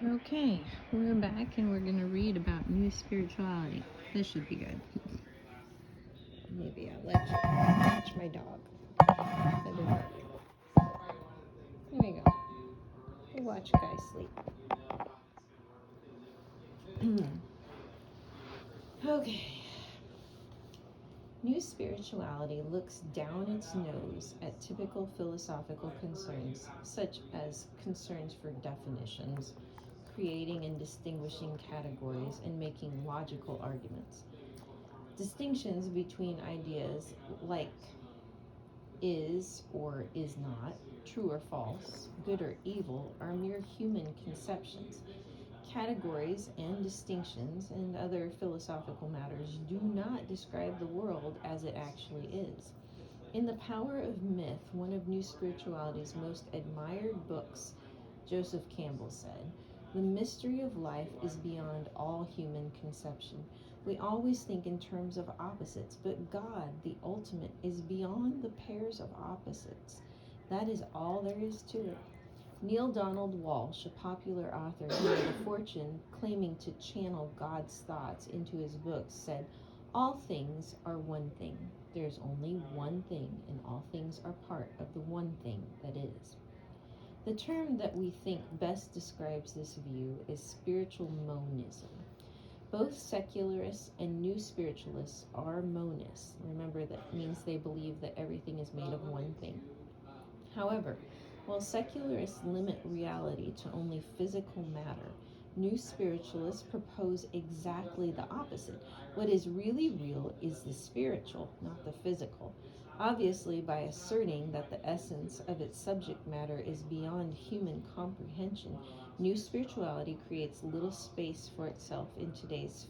Okay, we're back and we're going to read about new spirituality. This should be good. Maybe I'll let you watch my dog. There we go. We'll watch Guy sleep. Okay. New spirituality looks down its nose at typical philosophical concerns, such as concerns for definitions, creating and distinguishing categories, and making logical arguments. Distinctions between ideas like is or is not, true or false, good or evil, are mere human conceptions. Categories and distinctions and other philosophical matters do not describe the world as it actually is. In The Power of Myth, one of New Spirituality's most admired books, Joseph Campbell said, "The mystery of life is beyond all human conception. We always think in terms of opposites, but God, the ultimate, is beyond the pairs of opposites. That is all there is to it." Neil Donald Walsh, a popular author who made a fortune claiming to channel God's thoughts into his books, said, "All things are one thing. There's only one thing, and all things are part of the one thing that is." The term that we think best describes this view is spiritual monism. Both secularists and new spiritualists are monists. Remember, that means they believe that everything is made of one thing. However, while secularists limit reality to only physical matter, new spiritualists propose exactly the opposite. What is really real is the spiritual, not the physical. Obviously, by asserting that the essence of its subject matter is beyond human comprehension, new spirituality creates little space for itself in today's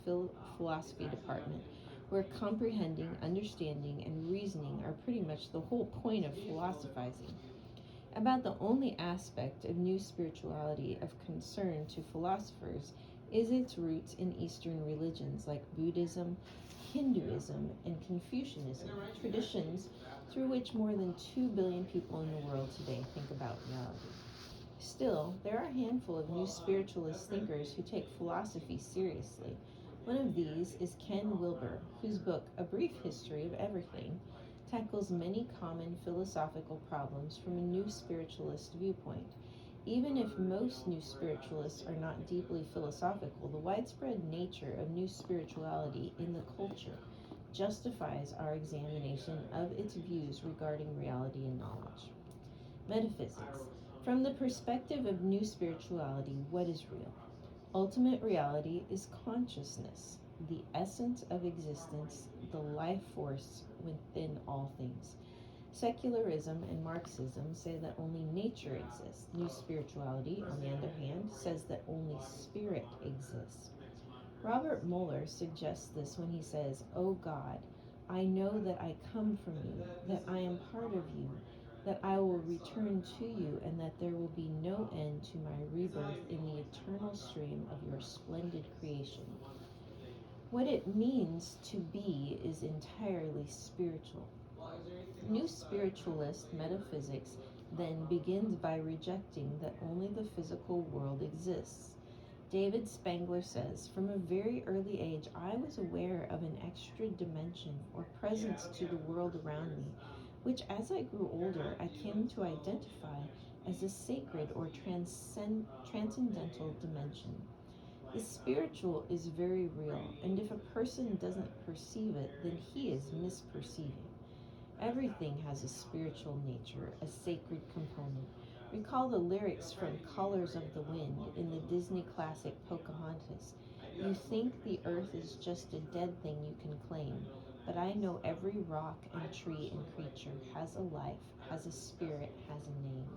philosophy department, where comprehending, understanding, and reasoning are pretty much the whole point of philosophizing. About the only aspect of new spirituality of concern to philosophers is its roots in Eastern religions like Buddhism, Hinduism, and Confucianism, traditions through which more than 2 billion people in the world today think about reality. Still, there are a handful of new spiritualist thinkers who take philosophy seriously. One of these is Ken Wilber, whose book, A Brief History of Everything, tackles many common philosophical problems from a new spiritualist viewpoint. Even if most new spiritualists are not deeply philosophical, the widespread nature of new spirituality in the culture justifies our examination of its views regarding reality and knowledge. Metaphysics. From the perspective of new spirituality, what is real? Ultimate reality is consciousness, the essence of existence, the life force within all things. Secularism and Marxism say that only nature exists. New spirituality, on the other hand, says that only spirit exists. Robert Mueller suggests this when he says, "O God, I know that I come from you, that I am part of you, that I will return to you, and that there will be no end to my rebirth in the eternal stream of your splendid creation." What it means to be is entirely spiritual. New spiritualist metaphysics then begins by rejecting that only the physical world exists. David Spangler says, "From a very early age, I was aware of an extra dimension or presence to the world around me, which as I grew older, I came to identify as a sacred or transcendental dimension. The spiritual is very real, and if a person doesn't perceive it, then he is misperceiving. Everything has a spiritual nature, a sacred component. Recall the lyrics from Colors of the Wind in the Disney classic Pocahontas. You think the earth is just a dead thing you can claim, but I know every rock and tree and creature has a life, has a spirit, has a name."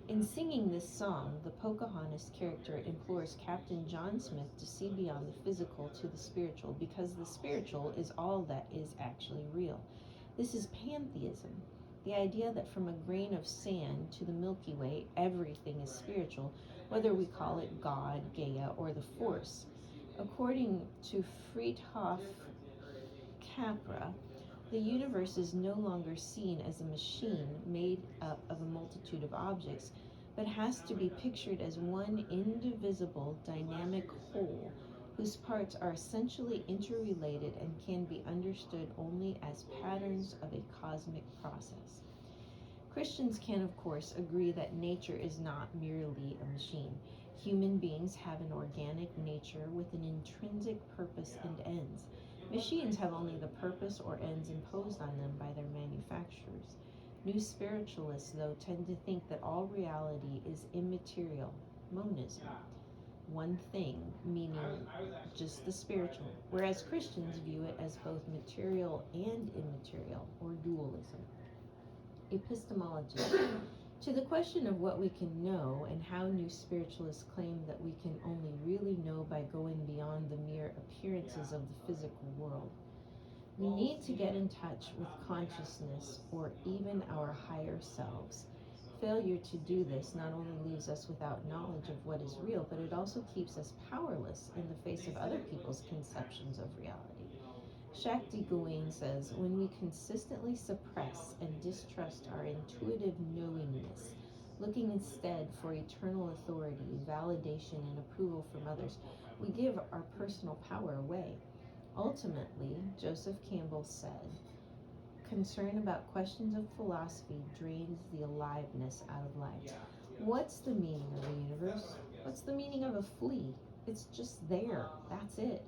In singing this song, the Pocahontas character implores Captain John Smith to see beyond the physical to the spiritual, because the spiritual is all that is actually real. This is pantheism, the idea that from a grain of sand to the Milky Way, everything is spiritual, whether we call it God, Gaia, or the Force. According to Friedhof Capra, the universe is no longer seen as a machine made up of a multitude of objects, but has to be pictured as one indivisible, dynamic whole whose parts are essentially interrelated and can be understood only as patterns of a cosmic process. Christians can, of course, agree that nature is not merely a machine. Human beings have an organic nature with an intrinsic purpose and ends. Machines have only the purpose or ends imposed on them by their manufacturers. New spiritualists, though, tend to think that all reality is immaterial, monism, one thing, meaning just the spiritual, whereas Christians view it as both material and immaterial, or dualism. Epistemology. To the question of what we can know and how new spiritualists claim that we can only really know by going beyond the mere appearances of the physical world. We need to get in touch with consciousness or even our higher selves. Failure to do this not only leaves us without knowledge of what is real, but it also keeps us powerless in the face of other people's conceptions of reality. Shakti Gawain says, when we consistently suppress and distrust our intuitive knowingness, looking instead for eternal authority, validation, and approval from others, we give our personal power away. Ultimately, Joseph Campbell said, concern about questions of philosophy drains the aliveness out of life. What's the meaning of the universe? What's the meaning of a flea? It's just there. That's it.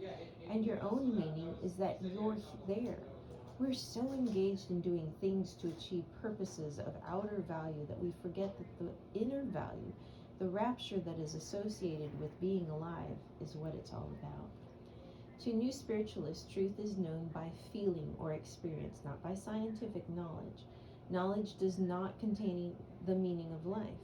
And your own meaning is that you're there. We're so engaged in doing things to achieve purposes of outer value that we forget that the inner value, the rapture that is associated with being alive, is what it's all about. To new spiritualists, truth is known by feeling or experience, not by scientific knowledge. Knowledge does not contain the meaning of life.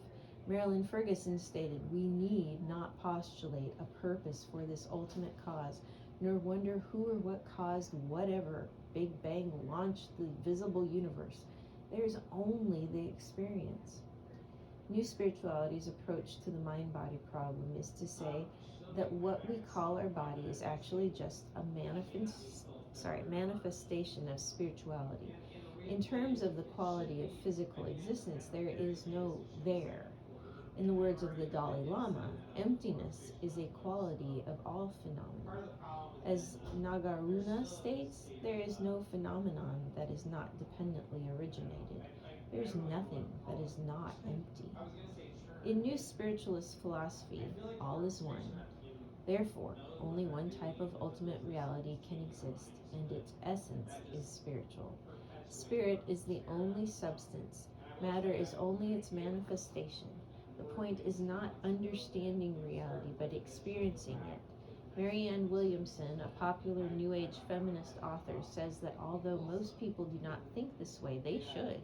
Marilyn Ferguson stated, we need not postulate a purpose for this ultimate cause, nor wonder who or what caused whatever Big Bang launched the visible universe. There is only the experience. New Spirituality's approach to the mind-body problem is to say that what we call our body is actually just a manifestation of spirituality. In terms of the quality of physical existence, there is no there. In the words of the Dalai Lama, emptiness is a quality of all phenomena. As Nagarjuna states, there is no phenomenon that is not dependently originated. There is nothing that is not empty. In New Spiritualist philosophy, all is one. Therefore, only one type of ultimate reality can exist, and its essence is spiritual. Spirit is the only substance. Matter is only its manifestation. The point is not understanding reality, but experiencing it. Marianne Williamson, a popular New Age feminist author, says that although most people do not think this way, they should.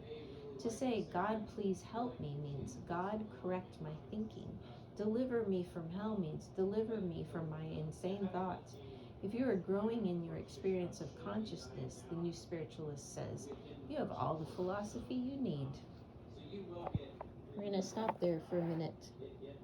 To say, God, please help me, means, God, correct my thinking. Deliver me from hell means, deliver me from my insane thoughts. If you are growing in your experience of consciousness, the New Spiritualist says, you have all the philosophy you need. We're going to stop there for a minute.